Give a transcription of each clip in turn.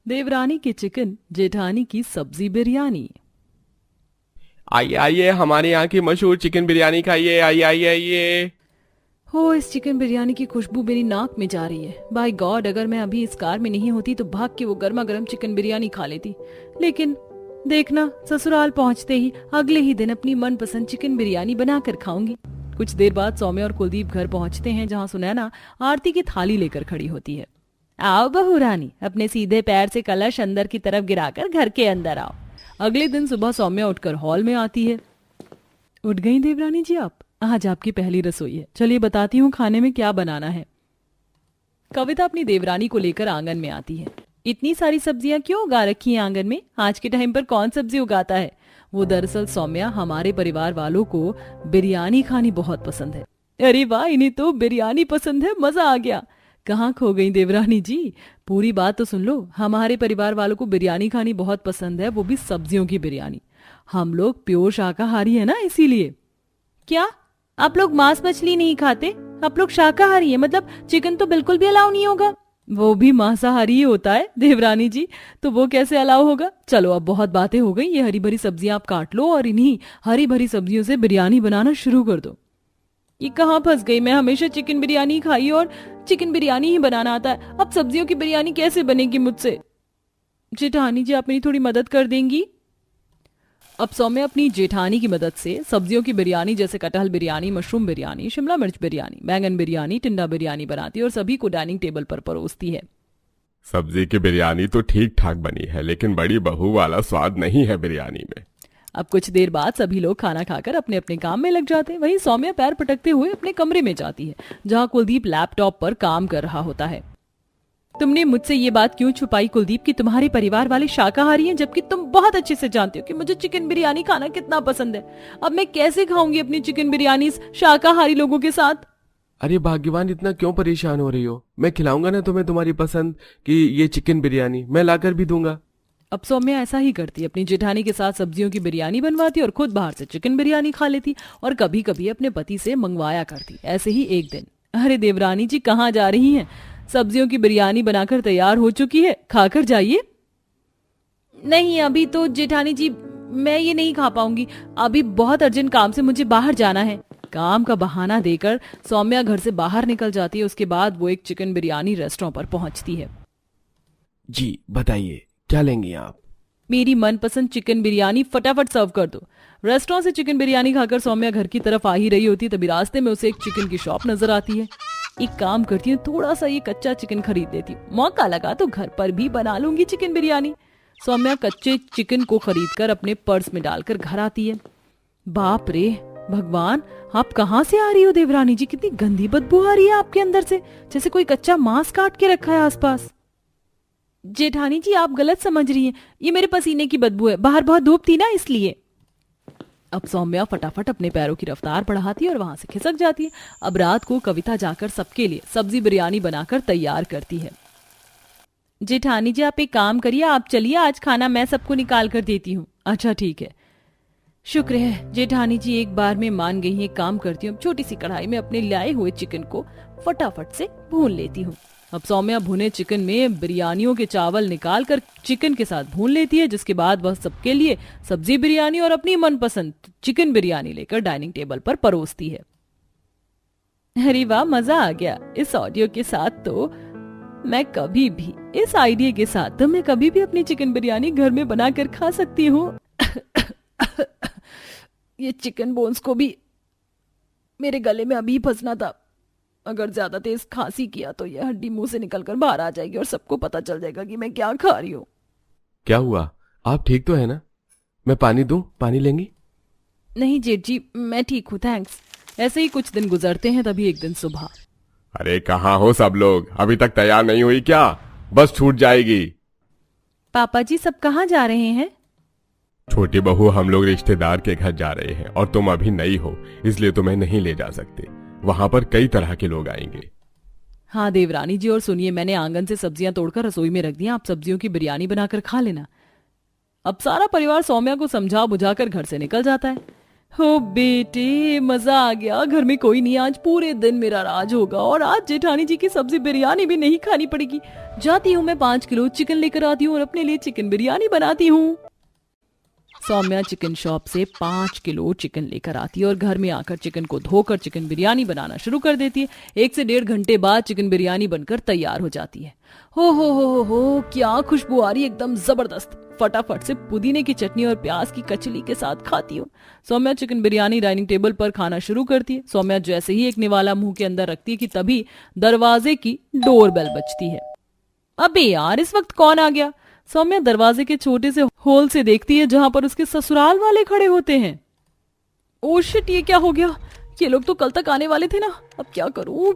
देवरानी की चिकन, जेठानी की सब्जी बिरयानी। आइए आइए, हमारे यहाँ की मशहूर चिकन बिरयानी खाइए। आइए आइए आइए। हो, इस चिकन बिरयानी की खुशबू मेरी नाक में जा रही है। बाय गॉड, अगर मैं अभी इस कार में नहीं होती तो भाग के वो गर्मा गर्म चिकन बिरयानी खा लेती। लेकिन देखना, ससुराल पहुंचते ही अगले ही दिन अपनी मनपसंद चिकन बिरयानी बनाकर खाऊंगी। कुछ देर बाद सौम्या और कुलदीप घर पहुंचते हैं, जहां सुनैना आरती की थाली लेकर खड़ी होती है। आओ बहू रानी, अपने सीधे पैर से कलश अंदर की तरफ गिराकर घर के अंदर आओ। अगले दिन सुबह सौम्या उठकर हॉल में आती है। उठ गई देवरानी जी आप? आज आपकी पहली रसोई है, चलिए बताती हूँ खाने में क्या बनाना है। कविता अपनी देवरानी को लेकर आंगन में आती है। इतनी सारी सब्जियां क्यों उगा रखी हैं आंगन में? आज के टाइम पर कौन सब्जी उगाता है? वो दरअसल सौम्या, हमारे परिवार वालों को बिरयानी खानी बहुत पसंद है। अरे वाह, इन्हें तो बिरयानी पसंद है, मजा आ गया। कहाँ खो गई देवरानी जी? पूरी बात तो सुन लो। हमारे परिवार वालों को बिरयानी खानी बहुत पसंद है, वो भी सब्जियों की बिरयानी। हम लोग प्योर शाकाहारी है ना, इसीलिए। क्या आप लोग मांस मछली नहीं खाते? आप लोग शाकाहारी है, मतलब चिकन तो बिल्कुल भी अलाउ नहीं होगा? वो भी मांसाहारी ही होता है देवरानी जी, तो वो कैसे अलाउ होगा? चलो अब बहुत बातें हो गई, ये हरी भरी सब्जियां आप काट लो और इन्हीं हरी भरी सब्जियों से बिरयानी बनाना शुरू कर दो। ये कहाँ फंस गई? मैं हमेशा चिकन बिरयानी खाई और चिकन बिरयानी ही बनाना आता है, अब सब्जियों की बिरयानी कैसे बनेगी मुझसे? जेठानी जी, आप मेरी थोड़ी मदद कर देंगी? अब सौम्या अपनी जेठानी की मदद से सब्जियों की बिरयानी, जैसे कटहल बिरयानी, मशरूम बिरयानी, शिमला मिर्च बिरयानी, बैंगन बिरयानी, टिंडा बिरयानी बनाती है और सभी को डाइनिंग टेबल पर परोसती है। सब्जी की बिरयानी तो ठीक ठाक बनी है, लेकिन बड़ी बहू वाला स्वाद नहीं है बिरयानी में। अब कुछ देर बाद सभी लोग खाना खाकर अपने अपने काम में लग जाते हैं। वहीं सौम्या पैर पटकते हुए अपने कमरे में जाती है, जहां कुलदीप लैपटॉप पर काम कर रहा होता है। तुमने मुझसे ये बात क्यों छुपाई कुलदीप कि तुम्हारे परिवार वाले शाकाहारी हैं, जबकि तुम बहुत अच्छे से जानते हो कि मुझे चिकन बिरयानी खाना कितना पसंद है? अब मैं कैसे खाऊंगी अपनी चिकन बिरयानी शाकाहारी लोगों के साथ? अरे भाग्यवान, इतना क्यों परेशान हो रही हो? मैं खिलाऊंगा ना तुम्हें तुम्हारी पसंद की ये चिकन बिरयानी, मैं लाकर भी दूंगा। अब सौम्या ऐसा ही करती, अपनी जेठानी के साथ सब्जियों की बिरयानी बनवाती और खुद बाहर से चिकन बिरयानी खा लेती और कभी कभी अपने पति से मंगवाया करती। ऐसे ही एक दिन, अरे देवरानी जी कहाँ जा रही हैं? सब्जियों की बिरयानी बनाकर तैयार हो चुकी है, खाकर जाइए। नहीं अभी तो जेठानी जी, मैं ये नहीं खा पाऊंगी, अभी बहुत अर्जेंट काम से मुझे बाहर जाना है। काम का बहाना देकर सौम्या घर से बाहर निकल जाती है। उसके बाद वो एक चिकन बिरयानी रेस्टोरेंट पर पहुंचती है। जी बताइए, क्या लेंगी आप? मेरी मनपसंद चिकन बिरयानी फटाफट सर्व कर दो। रेस्टोरेंट से चिकन बिरयानी खाकर सौम्या घर की तरफ आ ही रही होती, तभी रास्ते में उसे एक चिकन की शॉप नजर आती है। एक काम करती हूँ, थोड़ा सा ये कच्चा चिकन खरीद लेती हूँ, मौका लगा तो घर पर भी बना लूंगी चिकन बिरयानी। सौम्या कच्चे चिकन को खरीदकर अपने पर्स में डालकर घर आती है। बाप रे भगवान, आप कहाँ से आ रही हो देवरानी जी? कितनी गंदी बदबू आ रही है आपके अंदर से, जैसे कोई कच्चा मांस काट के रखा है आसपास। जेठानी जी आप गलत समझ रही हैं, ये मेरे पसीने की बदबू है, बाहर बहुत धूप थी ना इसलिए। अब सौम्या फटाफट अपने पैरों की रफ्तार बढ़ाती है और वहां से खिसक जाती है। अब रात को कविता जाकर सबके लिए सब्जी बिरयानी बनाकर तैयार करती है। जेठानी जी आप एक काम करिए, आप चलिए, आज खाना मैं सबको निकाल कर देती हूँ। अच्छा ठीक है, शुक्र है जेठानी जी एक बार में मान गई। एक काम करती हूँ, छोटी सी कढ़ाई में अपने लाए हुए चिकन को फटाफट से भून लेती हूँ। अब सौम्या भुने चिकन में बिरयानियों के चावल निकालकर चिकन के साथ भून लेती है, जिसके बाद वह सबके लिए सब्जी बिरयानी और अपनी मनपसंद चिकन बिरयानी लेकर डाइनिंग टेबल पर परोसती है। अरे वाह, मजा आ गया। इस ऑडियो के साथ तो मैं कभी भी, इस आइडिया के साथ तो मैं कभी भी अपनी चिकन बिरयानी घर में बनाकर खा सकती हूँ। ये चिकन बोन्स को भी मेरे गले में अभी फंसना था। अगर ज्यादा तेज खांसी किया तो यह हड्डी मुंह से निकलकर बाहर आ जाएगी और सबको पता चल जाएगा कि मैं क्या खा रही हूँ। क्या हुआ, आप ठीक तो है ना? मैं पानी दूं? पानी लेंगी? नहीं जेठ जी, मैं ठीक हूँ, थैंक्स। ऐसे ही कुछ दिन गुजरते हैं, तभी एक दिन सुबह। अरे कहाँ हो सब लोग? अभी तक तैयार नहीं हुई क्या? बस छूट जाएगी। पापा जी सब कहाँ जा रहे हैं? छोटी बहू, हम लोग रिश्तेदार के घर जा रहे हैं और तुम अभी नई हो, इसलिए तुम्हें नहीं ले जा सकते। वहां पर कई तरह के लोग आएंगे। हाँ देवरानी जी, और सुनिए, मैंने आंगन से सब्जियां तोड़कर रसोई में रख दी, आप सब्जियों की बिरयानी बनाकर खा लेना। अब सारा परिवार सौम्या को समझा बुझाकर घर से निकल जाता है। हो बेटे, मजा आ गया। घर में कोई नहीं, आज पूरे दिन मेरा राज होगा और आज जेठानी जी की सब्जी बिरयानी भी नहीं खानी पड़ेगी। जाती हूँ, मैं 5 किलो चिकन लेकर आती हूँ और अपने लिए चिकन बिरयानी बनाती हूँ। सौम्या चिकन शॉप से 5 किलो चिकन लेकर आती है और घर में आकर चिकन को धोकर चिकन बिरयानी बनाना शुरू कर देती है। 1 से 1.5 घंटे बाद चिकन बिरयानी बनकर तैयार हो जाती है। हो, क्या खुशबू आ रही है, एकदम जबरदस्त। फटाफट से पुदीने की चटनी और प्याज की कचली के साथ खाती हूँ। Saumya chicken biryani dining table पर खाना शुरू करती है। सौम्या जैसे ही एक निवाला मुंह के अंदर रखती है कि तभी दरवाजे की डोरबेल बजती है। अबे यार, इस वक्त कौन आ गया? सौम्या दरवाजे के छोटे से होल से देखती है जहां पर उसके ससुराल वाले खड़े होते हैं। ओ शिट, ये क्या हो गया? ये लोग तो कल तक आने वाले थे ना। अब क्या करूं?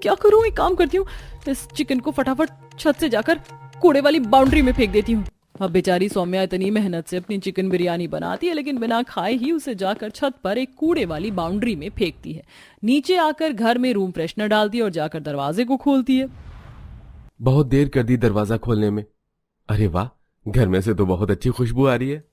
एक काम करती हूँ, इस चिकन को फटाफट छत से जाकर कूड़े वाली बाउंड्री में फेंक देती हूँ। अब बेचारी सौम्या इतनी मेहनत से अपनी चिकन बिरयानी बनाती है, लेकिन बिना खाए ही उसे जाकर छत पर एक कूड़े वाली बाउंड्री में फेंकती है। नीचे आकर घर में रूम फ्रेशनर डालती है और जाकर दरवाजे को खोलती है। बहुत देर कर दी दरवाजा खोलने में। अरे वाह, घर में से तो बहुत अच्छी खुशबू आ रही है।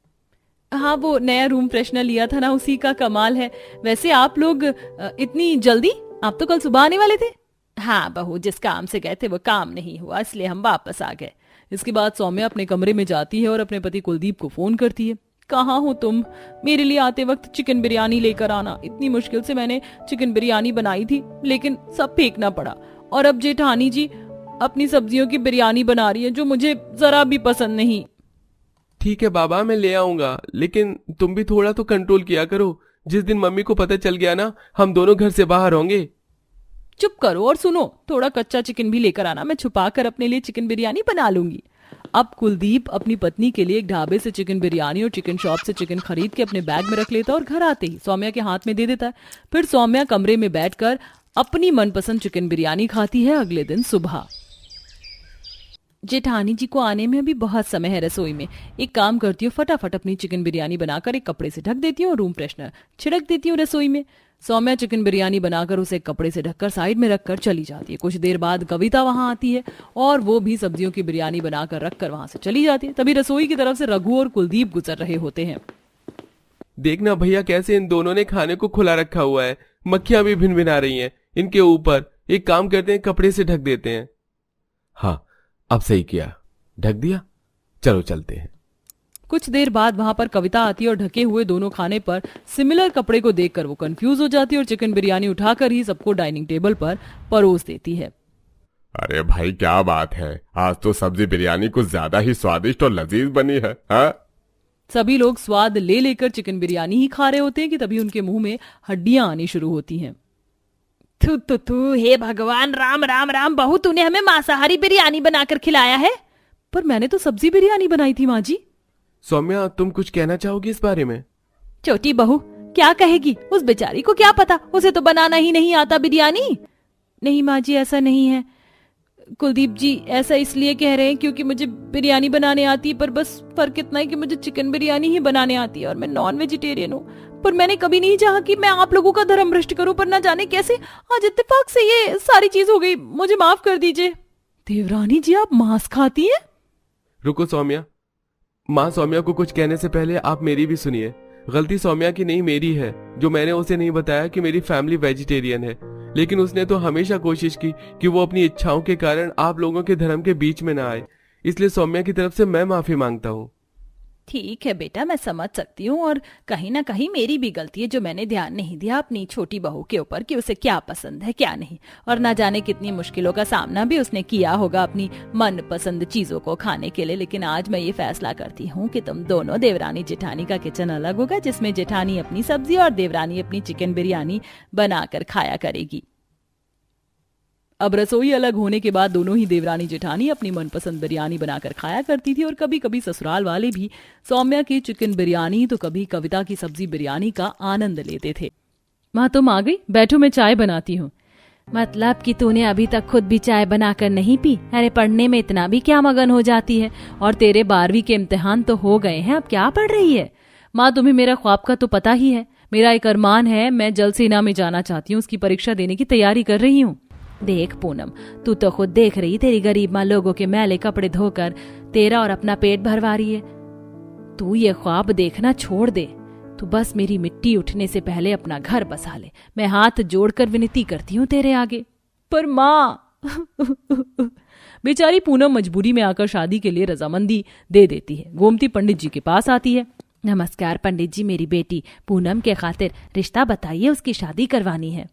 हाँ, वो नया रूम फ्रेशनर लिया था ना, उसी का कमाल है। वैसे आप लोग इतनी जल्दी? आप तो कल सुबह आने वाले थे। हाँ बहू, जिस काम से गए थे वो काम नहीं हुआ, इसलिए हम वापस आ गए। इसके बाद सौम्या अपने कमरे में जाती है और अपने पति कुलदीप को फोन करती है। कहाँ हो तुम? मेरे लिए आते वक्त चिकन बिरयानी लेकर आना। इतनी मुश्किल से मैंने चिकन बिरयानी बनाई थी, लेकिन सब फेंकना पड़ा। और अब जेठानी जी अपनी सब्जियों की बिरयानी बना रही है, जो मुझे जरा भी पसंद नहीं। ठीक है बाबा, मैं ले आऊंगा, लेकिन तुम भी थोड़ा तो कंट्रोल किया करो। जिस दिन मम्मी को पता चल गया ना, हम दोनों घर से बाहर होंगे। चुप करो और सुनो, थोड़ा कच्चा चिकन भी लेकर आना, मैं छुपाकर अपने लिए चिकन बिरयानी बना लूंगी। अब कुलदीप अपनी पत्नी के लिए एक ढाबे से चिकन बिरयानी और चिकन शॉप से चिकन खरीद के अपने बैग में रख लेता और घर आते ही सौम्या के हाथ में दे देता है। फिर सौम्या कमरे में बैठकर अपनी मनपसंद चिकन बिरयानी खाती है। अगले दिन सुबह जेठानी जी को आने में अभी बहुत समय है। रसोई में एक काम करती हूँ, फटाफट अपनी चिकन बिरयानी बनाकर एक कपड़े से ढक देती हूँ और रूम फ्रेशनर छिड़क देती हूँ रसोई में। सौम्या चिकन बिरयानी बनाकर उसे कपड़े से ढककर साइड में रखकर चली जाती है। कुछ देर बाद कविता वहां आती है और वो भी सब्जियों की बिरयानी बनाकर रखकर वहां से चली जाती है। तभी रसोई की तरफ से रघु और कुलदीप गुजर रहे होते हैं। देखना भैया, कैसे इन दोनों ने खाने को खुला रखा हुआ है। मक्खियां भी भिनभिना रही हैं इनके ऊपर। एक काम करते हैं, कपड़े से ढक देते हैं। हाँ, अब सही किया, ढक दिया। चलो चलते हैं। कुछ देर बाद वहां पर कविता आती है और ढके हुए दोनों खाने पर सिमिलर कपड़े को देखकर वो कंफ्यूज हो जाती है और चिकन बिरयानी उठाकर ही सबको डाइनिंग टेबल पर परोस देती है। अरे भाई, क्या बात है, आज तो सब्जी बिरयानी कुछ ज्यादा ही स्वादिष्ट और लजीज बनी है। हाँ? सभी लोग स्वाद ले लेकर चिकन बिरयानी ही खा रहे होते हैं कि तभी उनके मुंह में हड्डियां आनी शुरू होती हैं। तू हे भगवान, राम राम राम, बहू तूने हमें मांसाहारी बिरयानी बनाकर खिलाया है। पर मैंने तो सब्जी बिरयानी बनाई थी माँ जी। सौम्या, तुम कुछ कहना चाहोगी इस बारे में? छोटी बहू क्या कहेगी? उस बेचारी को क्या पता, उसे तो बनाना ही नहीं आता बिरयानी। नहीं माँ जी, ऐसा नहीं है। कुलदीप जी ऐसा इसलिए कह रहे हैं क्योंकि मुझे बिरयानी बनाने आती है, पर बस फर्क इतना है कि मुझे चिकन बिरयानी ही बनाने आती है और मैं नॉन वेजिटेरियन हूँ। पर मैंने कभी नहीं चाहा कि मैं आप लोगों का धर्म भ्रष्ट करूं, पर ना जाने कैसे आज इत्तेफाक से ये सारी चीज हो गई। मुझे माफ कर दीजिए। देवरानी जी, आप मांस खाती हैं? रुको सौम्या, माँ सौम्या को कुछ कहने से पहले आप मेरी भी सुनिए। गलती सौम्या की नहीं, मेरी है, जो मैंने उसे नहीं बताया कि मेरी फैमिली वेजिटेरियन है। लेकिन उसने तो हमेशा कोशिश की कि वो अपनी इच्छाओं के कारण आप लोगों के धर्म के बीच में ना आए। इसलिए सौम्या की तरफ से मैं माफी मांगता हूँ। ठीक है बेटा, मैं समझ सकती हूँ और कहीं ना कहीं मेरी भी गलती है जो मैंने ध्यान नहीं दिया अपनी छोटी बहू के ऊपर कि उसे क्या पसंद है क्या नहीं, और ना जाने कितनी मुश्किलों का सामना भी उसने किया होगा अपनी मनपसंद चीजों को खाने के लिए। लेकिन आज मैं ये फैसला करती हूँ कि तुम दोनों, देवरानी जेठानी का किचन अलग होगा, जिसमें जेठानी अपनी सब्जी और देवरानी अपनी चिकन बिरयानी बनाकर खाया करेगी। अब रसोई अलग होने के बाद दोनों ही देवरानी जेठानी अपनी मनपसंद बिरयानी बनाकर खाया करती थी और कभी कभी ससुराल वाले भी सौम्या की चिकन बिरयानी तो कभी कविता की सब्जी बिरयानी का आनंद लेते थे। माँ तुम आ गई, बैठो मैं चाय बनाती हूँ। मतलब कि तूने अभी तक खुद भी चाय बनाकर नहीं पी? अरे पढ़ने में इतना भी क्या मगन हो जाती है? और तेरे 12वीं के इम्तिहान तो हो गए हैं, अब क्या पढ़ रही है? माँ तुम्हें मेरा ख्वाब का तो पता ही है। मेरा एक अरमान है, मैं जल सेना में जाना चाहती हूँ, उसकी परीक्षा देने की तैयारी कर रही हूँ। देख पूनम, तू तो खुद देख रही, तेरी गरीब माँ लोगों के मैले कपड़े धोकर तेरा और अपना पेट भरवा रही है। तू ये ख्वाब देखना छोड़ दे। तू बस मेरी मिट्टी उठने से पहले अपना घर बसा ले। मैं हाथ जोड़कर विनती करती हूँ तेरे आगे। पर माँ बेचारी पूनम मजबूरी में आकर शादी के लिए रजामंदी दे देती है। गोमती पंडित जी के पास आती है। नमस्कार पंडित जी, मेरी बेटी पूनम के खातिर रिश्ता बताइए, उसकी शादी करवानी है।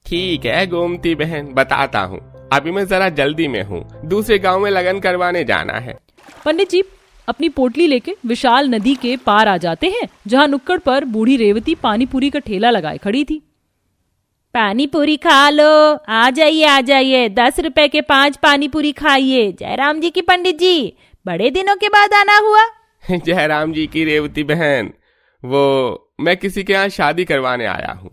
ठीक है गोमती बहन, बताता हूँ। अभी मैं जरा जल्दी में हूँ, दूसरे गांव में लगन करवाने जाना है। पंडित जी अपनी पोटली लेके विशाल नदी के पार आ जाते हैं, जहाँ नुक्कड़ पर बूढ़ी रेवती पानी पूरी का ठेला लगाए खड़ी थी। पानी पूरी खा लो, आ जाइए 10 रुपए के 5 पानी पूरी खाइए। जयराम जी की पंडित जी, बड़े दिनों के बाद आना हुआ। जयराम जी की रेवती बहन, वो मैं किसी के यहाँ शादी करवाने आया हूँ।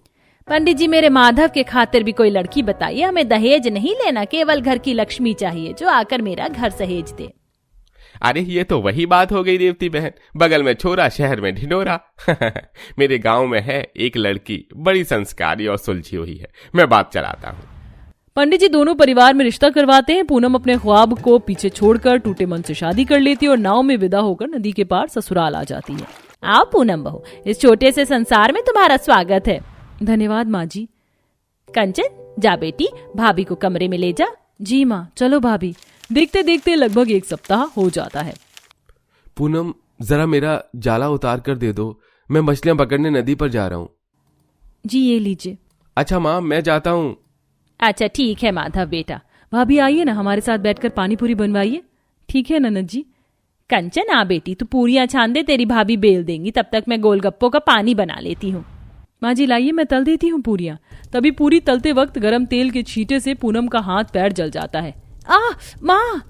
पंडित जी मेरे माधव के खातिर भी कोई लड़की बताइए, हमें दहेज नहीं लेना, केवल घर की लक्ष्मी चाहिए जो आकर मेरा घर सहेज दे। अरे ये तो वही बात हो गई रेवती बहन, बगल में छोरा शहर में ढिंढोरा। मेरे गांव में है एक लड़की, बड़ी संस्कारी और सुलझी हुई है, मैं बात चलाता हूँ। पंडित जी दोनों परिवार में रिश्ता करवाते हैं। पूनम अपने ख्वाब को पीछे छोड़कर टूटे मन से शादी कर लेती है और नाव में विदा होकर नदी के पार ससुराल आ जाती है। आओ पूनम बहू, इस छोटे से संसार में तुम्हारा स्वागत है। धन्यवाद माँ जी। कंचन जा बेटी, भाभी को कमरे में ले जा। जी माँ, चलो भाभी। देखते देखते लगभग 1 सप्ताह हो जाता है। पूनम जरा मेरा जाला उतार कर दे दो, मैं मछलियां पकड़ने नदी पर जा रहा हूँ। जी ये लीजिए। अच्छा माँ, मैं जाता हूँ। अच्छा ठीक है माधव बेटा। भाभी आइए ना, हमारे साथ बैठकर पानी पूरी बनवाइए। ठीक है ननद जी। कंचन आ बेटी, तू पूरियां छान दे, तेरी भाभी बेल देंगी, तब तक मैं गोलगप्पों का पानी बना लेती हूँ। माँ जी लाइए, मैं तल देती हूँ पूरियां। तभी पूरी तलते वक्त गरम तेल के छींटे से पूनम का हाथ पैर जल जाता है। माँ!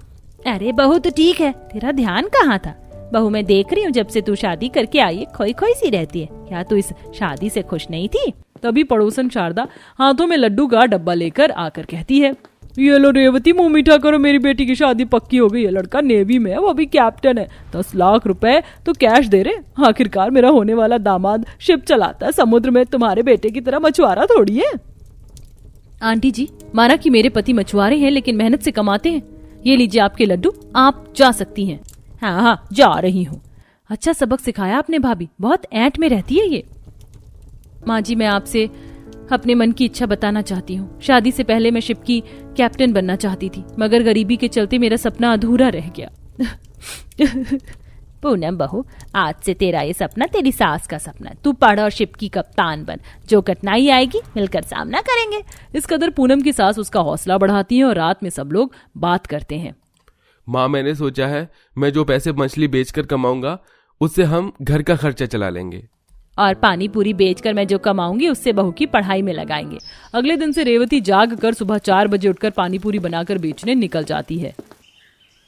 अरे बहू तो ठीक है, तेरा ध्यान कहाँ था? बहू मैं देख रही हूँ जब से तू शादी करके आई है, खोई खोई सी रहती है। क्या तू इस शादी से खुश नहीं थी? तभी पड़ोसन शारदा हाथों में लड्डू का डब्बा लेकर आकर कहती है, ये लो रेवती, मुंह मीठा करो, मेरी बेटी की शादी पक्की हो गई है। लड़का नेवी में है, वो अभी कैप्टन है। 10 लाख रुपए तो कैश दे रहे। आखिरकार मेरा होने वाला दामाद शिप चलाता है, समुद्र में तुम्हारे बेटे की तरह मछुआरा थोड़ी है। आंटी जी, माना कि मेरे पति मछुआरे हैं लेकिन मेहनत से कमाते हैं। ये लीजिए आपके लड्डू, आप जा सकती हैं। हाँ जा रही हूँ। अच्छा सबक सिखाया आपने भाभी, बहुत ऐंठ में रहती है ये। माँ जी मैं आपसे अपने मन की इच्छा बताना चाहती हूँ। शादी से पहले मैं शिप की कैप्टन बनना चाहती थी, मगर गरीबी के चलते मेरा सपना अधूरा रह गया। पूनम बहू, आज से तेरा ये सपना तेरी सास का सपना। तू पढ़ और शिप की कप्तान बन, जो कठिनाई आएगी मिलकर सामना करेंगे। इस कदर पूनम की सास उसका हौसला बढ़ाती है और रात में सब लोग बात करते हैं। माँ मैंने सोचा है, मैं जो पैसे मछली बेचकर कमाऊंगा उससे हम घर का खर्चा चला लेंगे, और पानी पूरी बेचकर मैं जो कमाऊंगी उससे बहू की पढ़ाई में लगाएंगे। अगले दिन से रेवती जाग कर सुबह 4 बजे उठकर पानी पूरी बनाकर बेचने निकल जाती है।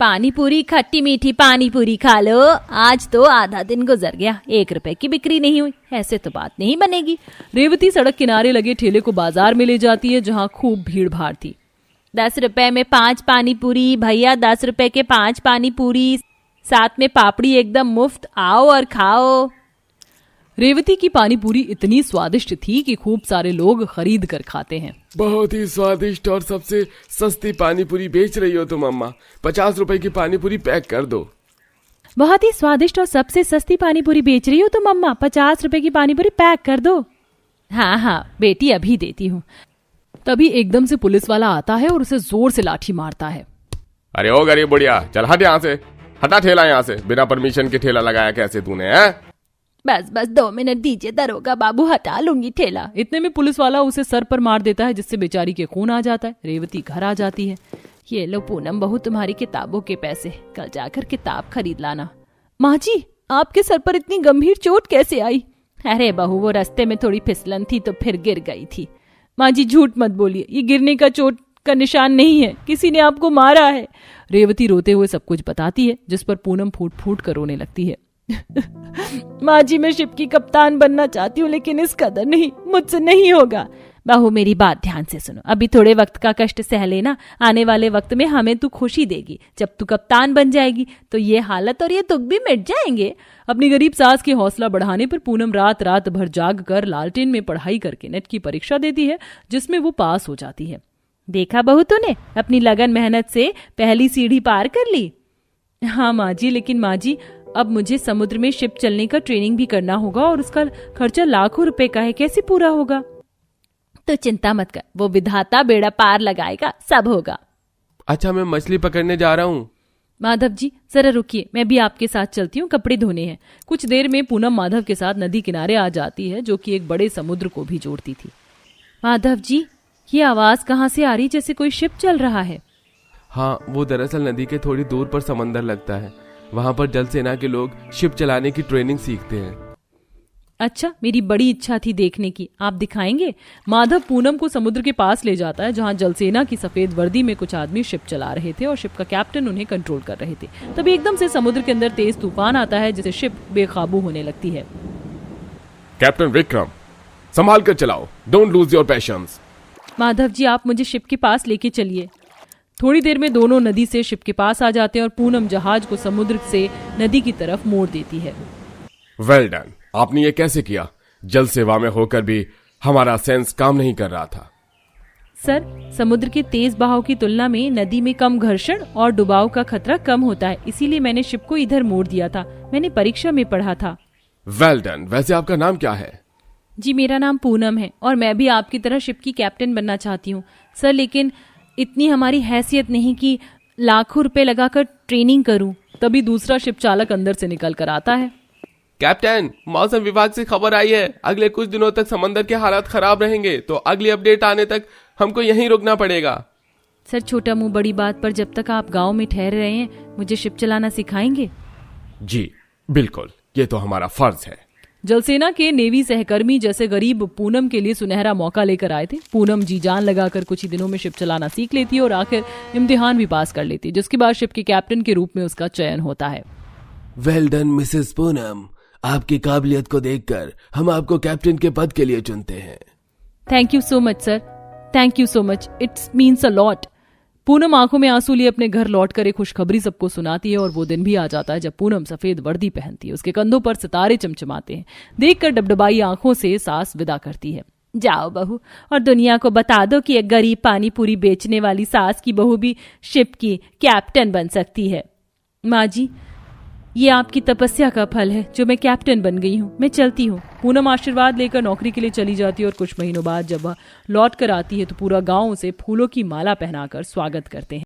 पानी पूरी, खट्टी मीठी पानी पूरी खा लो। आज तो आधा दिन गुजर गया, 1 रुपए की बिक्री नहीं हुई। ऐसे तो बात नहीं बनेगी। रेवती सड़क किनारे लगे ठेले को बाजार में ले जाती है, जहाँ खूब भीड़ भाड़ थी। 10 रुपए में 5 पानी पूरी भैया, 10 रुपए के 5 पानी पूरी, साथ में पापड़ी एकदम मुफ्त, आओ और खाओ। रेवती की पानी पूरी इतनी स्वादिष्ट थी कि खूब सारे लोग खरीद कर खाते हैं। बहुत ही स्वादिष्ट और सबसे सस्ती पानी पूरी बेच रही हो तुम अम्मा। 50 रुपए की पानी पूरी पैक कर दो। बहुत ही स्वादिष्ट और सबसे सस्ती पानी पूरी बेच रही हो तुम अम्मा, 50 रुपए की पानी पूरी पैक कर दो। हाँ बेटी अभी देती हूँ। तभी एकदम से पुलिस वाला आता है और उसे जोर से लाठी मारता है। अरे ओ गरीब बुढ़िया, चल हट यहाँ से, हटा ठेला यहाँ से। बिना परमिशन के ठेला लगाया कैसे तूने? बस 2 मिनट दीजिए दरोगा बाबू, हटा लूंगी ठेला। इतने में पुलिस वाला उसे सर पर मार देता है, जिससे बेचारी के खून आ जाता है। रेवती घर आ जाती है। ये लो पूनम बहू तुम्हारी किताबों के पैसे, कल जाकर किताब खरीद लाना। माँ जी आपके सर पर इतनी गंभीर चोट कैसे आई? अरे बहू वो रास्ते में थोड़ी फिसलन थी तो फिर गिर गई थी। माँ जी झूठ मत बोलिए, ये गिरने का चोट का निशान नहीं है, किसी ने आपको मारा है। रेवती रोते हुए सब कुछ बताती है, जिस पर पूनम फूट फूट कर रोने लगती है। माँ जी मैं शिप की कप्तान बनना चाहती हूँ, लेकिन इस कदर नहीं, मुझसे नहीं होगा। बहू मेरी बात ध्यान से सुनो, अभी थोड़े वक्त का कष्ट सह लेना, आने वाले वक्त में हमें तू खुशी देगी। जब तू कप्तान बन जाएगी तो ये हालत और ये दुख भी मिट जाएंगे। अपनी गरीब सास की हौसला बढ़ाने पर पूनम रात भर जाग कर लालटेन में पढ़ाई करके नेट की परीक्षा देती है, जिसमें वो पास हो जाती है। देखा बहू तूने, अपनी लगन मेहनत से पहली सीढ़ी पार कर ली। हाँ माँ जी, लेकिन माँ जी अब मुझे समुद्र में शिप चलने का ट्रेनिंग भी करना होगा और उसका खर्चा लाखों रुपए का है, कैसे पूरा होगा? तो चिंता मत कर, वो विधाता बेड़ा पार लगाएगा, सब होगा। अच्छा, मैं मछली पकड़ने जा रहा हूँ। माधव जी जरा रुकिए, मैं भी आपके साथ चलती हूँ, कपड़े धोने हैं। कुछ देर में पूनम माधव के साथ नदी किनारे आ जाती है, जो कि एक बड़े समुद्र को भी जोड़ती थी। माधव जी, ये आवाज कहाँ से आ रही, जैसे कोई शिप चल रहा है? हाँ, वो दरअसल नदी के थोड़ी दूर पर समंदर लगता है। वहाँ पर जल सेना के लोग शिप चलाने की ट्रेनिंग सीखते हैं। अच्छा, मेरी बड़ी इच्छा थी देखने की, आप दिखाएंगे? माधव पूनम को समुद्र के पास ले जाता है, जहाँ जलसेना की सफेद वर्दी में कुछ आदमी शिप चला रहे थे और शिप का कैप्टन उन्हें कंट्रोल कर रहे थे। तभी एकदम से समुद्र के अंदर तेज तूफान आता है, जिससे शिप बेकाबू होने लगती है। कैप्टन विक्रम, संभाल कर चलाओ, don't lose your patience. Madhav ji, आप मुझे शिप के पास लेके चलिए। थोड़ी देर में दोनों नदी से शिप के पास आ जाते हैं और पूनम जहाज को समुद्र से नदी की तरफ मोड़ देती है। वेल डन, आपने ये कैसे किया? जल सेवा में होकर भी हमारा सेंस काम नहीं कर रहा था। सर, समुद्र के तेज बहाव की तुलना में नदी में कम घर्षण और डुबाव का खतरा कम होता है, इसीलिए मैंने शिप को इधर मोड़ दिया था। मैंने परीक्षा में पढ़ा था। Well done. वैसे आपका नाम क्या है? जी, मेरा नाम पूनम है और मैं भी आपकी तरह शिप की कैप्टन बनना चाहती हूँ सर, लेकिन इतनी हमारी हैसियत नहीं कि लाखों रुपए लगाकर ट्रेनिंग करूं। तभी दूसरा शिप चालक अंदर से निकल कर आता है। कैप्टन, मौसम विभाग से खबर आई है, अगले कुछ दिनों तक समंदर के हालात खराब रहेंगे, तो अगली अपडेट आने तक हमको यहीं रुकना पड़ेगा। सर, छोटा मुंह बड़ी बात पर जब तक आप गांव में ठहर रहे हैं, मुझे शिप चलाना सिखाएंगे? जी बिल्कुल, ये तो हमारा फर्ज है। जलसेना के नेवी सहकर्मी जैसे गरीब पूनम के लिए सुनहरा मौका लेकर आए थे। पूनम जी जान लगाकर कुछ ही दिनों में शिप चलाना सीख लेती और आखिर इम्तिहान भी पास कर लेती, जिसके बाद शिप के कैप्टन के रूप में उसका चयन होता है। वेल डन मिसेस पूनम, आपकी काबिलियत को देखकर हम आपको कैप्टन के पद के लिए चुनते हैं। Thank you so much sir, thank you so much, it's means a lot. Poonam आंखों में आंसू लिए अपने घर लौटकर एक खुशखबरी सबको सुनाती है और वो दिन भी आ जाता है जब पूनम सफेद वर्दी पहनती है। उसके कंधों पर सितारे चमचमाते हैं। देखकर डबडबाई आंखों से सांस विदा करती है। जाओ बहू, और दुनिया को बता दो कि एक गरीब पानी पूरी बेचने वाली सास की बहू भी शिप की कैप्टन बन सकती है। माँ जी, ये आपकी तपस्या का फल है जो मैं कैप्टन बन गई हूँ। मैं चलती हूँ। पूनम आशीर्वाद लेकर नौकरी के लिए चली जाती है और कुछ महीनों बाद जब वह लौट कर आती है तो पूरा गांव उसे फूलों की माला पहनाकर स्वागत करते हैं।